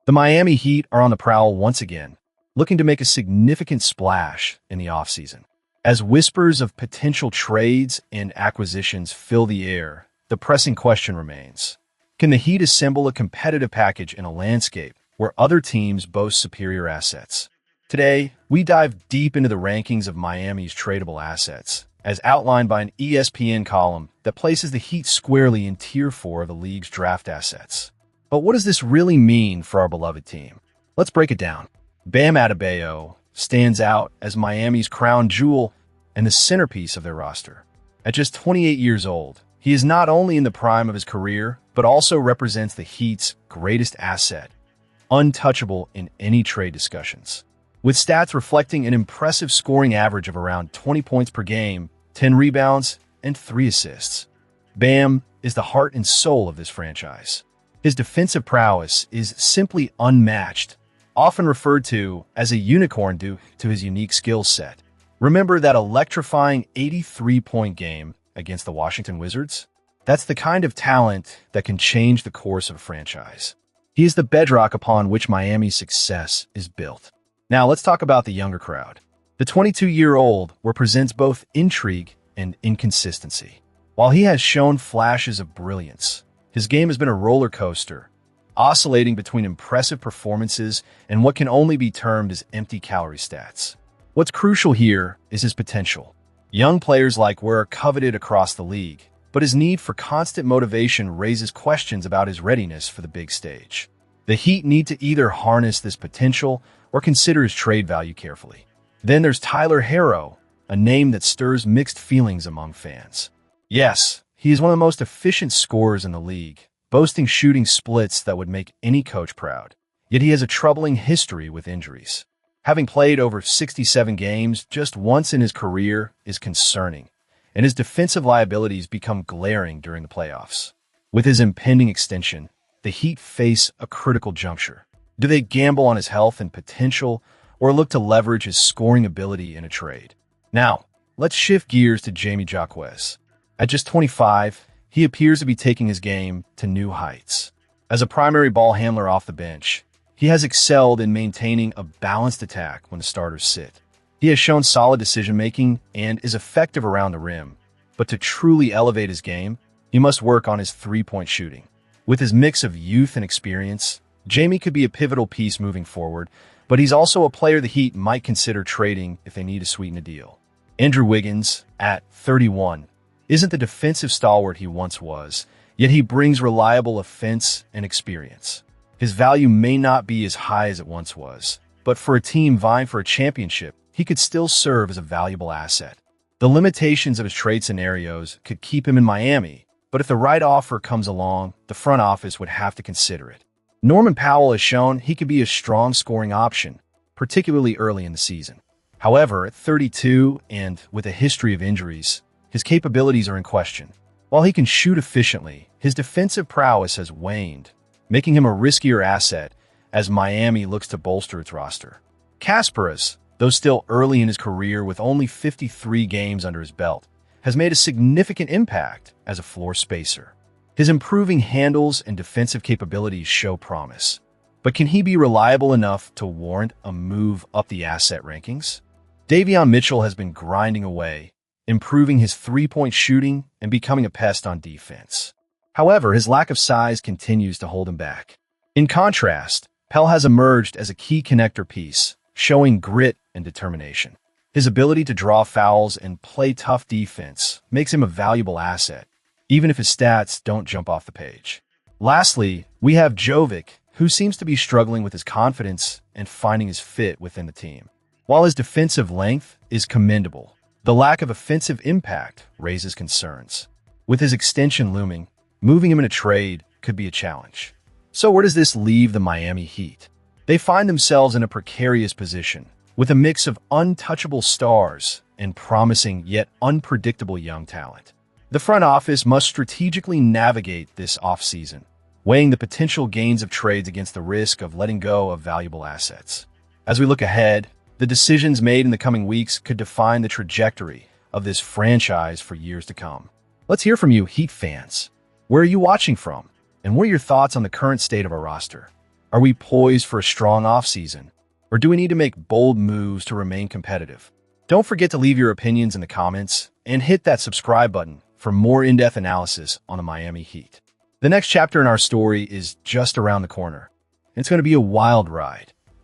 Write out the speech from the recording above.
The Miami Heat are on the prowl once again, looking to make a significant splash in the offseason. As whispers of potential trades and acquisitions fill the air, the pressing question remains: can the Heat assemble a competitive package in a landscape where other teams boast superior assets? Today, we dive deep into the rankings of Miami's tradable assets, as outlined by an ESPN column that places the Heat squarely in Tier 4 of the league's draft assets. But what does this really mean for our beloved team? Let's break it down. Bam Adebayo stands out as Miami's crown jewel and the centerpiece of their roster. At just 28 years old, he is not only in the prime of his career, but also represents the Heat's greatest asset, untouchable in any trade discussions. With stats reflecting an impressive scoring average of around 20 points per game, 10 rebounds, and 3 assists. Bam is the heart and soul of this franchise. His defensive prowess is simply unmatched, often referred to as a unicorn due to his unique skill set. Remember that electrifying 83-point game against the Washington Wizards? That's the kind of talent that can change the course of a franchise. He is the bedrock upon which Miami's success is built. Now let's talk about the younger crowd. The 22-year-old represents both intrigue and inconsistency. While he has shown flashes of brilliance, his game has been a roller coaster, oscillating between impressive performances and what can only be termed as empty calorie stats. What's crucial here is his potential. Young players like Ware are coveted across the league, but his need for constant motivation raises questions about his readiness for the big stage. The Heat need to either harness this potential or consider his trade value carefully. Then there's Tyler Herro, a name that stirs mixed feelings among fans. Yes, he is one of the most efficient scorers in the league, boasting shooting splits that would make any coach proud. Yet he has a troubling history with injuries. Having played over 67 games just once in his career is concerning, and his defensive liabilities become glaring during the playoffs. With his impending extension, the Heat face a critical juncture. Do they gamble on his health and potential, or look to leverage his scoring ability in a trade? Now, let's shift gears to Jaime Jaquez. At just 25, he appears to be taking his game to new heights. As a primary ball handler off the bench, he has excelled in maintaining a balanced attack when the starters sit. He has shown solid decision-making and is effective around the rim, but to truly elevate his game, he must work on his three-point shooting. With his mix of youth and experience, Jaime could be a pivotal piece moving forward, but he's also a player the Heat might consider trading if they need to sweeten a deal. Andrew Wiggins, at 31, isn't the defensive stalwart he once was, yet he brings reliable offense and experience. His value may not be as high as it once was, but for a team vying for a championship, he could still serve as a valuable asset. The limitations of his trade scenarios could keep him in Miami, but if the right offer comes along, the front office would have to consider it. Norman Powell has shown he could be a strong scoring option, particularly early in the season. However, at 32 and with a history of injuries, his capabilities are in question. While he can shoot efficiently, his defensive prowess has waned, making him a riskier asset as Miami looks to bolster its roster. Kasparas, though still early in his career with only 53 games under his belt, has made a significant impact as a floor spacer. His improving handles and defensive capabilities show promise. But can he be reliable enough to warrant a move up the asset rankings? Davion Mitchell has been grinding away, improving his three-point shooting and becoming a pest on defense. However, his lack of size continues to hold him back. In contrast, Pell has emerged as a key connector piece, showing grit and determination. His ability to draw fouls and play tough defense makes him a valuable asset, even if his stats don't jump off the page. Lastly, we have Jovic, who seems to be struggling with his confidence and finding his fit within the team. While his defensive length is commendable, the lack of offensive impact raises concerns. With his extension looming, moving him in a trade could be a challenge. So where does this leave the Miami Heat? They find themselves in a precarious position, with a mix of untouchable stars and promising yet unpredictable young talent. The front office must strategically navigate this offseason, weighing the potential gains of trades against the risk of letting go of valuable assets. As we look ahead, the decisions made in the coming weeks could define the trajectory of this franchise for years to come. Let's hear from you, Heat fans. Where are you watching from? And what are your thoughts on the current state of our roster? Are we poised for a strong offseason? Or do we need to make bold moves to remain competitive? Don't forget to leave your opinions in the comments and hit that subscribe button for more in-depth analysis on the Miami Heat. The next chapter in our story is just around the corner. It's going to be a wild ride.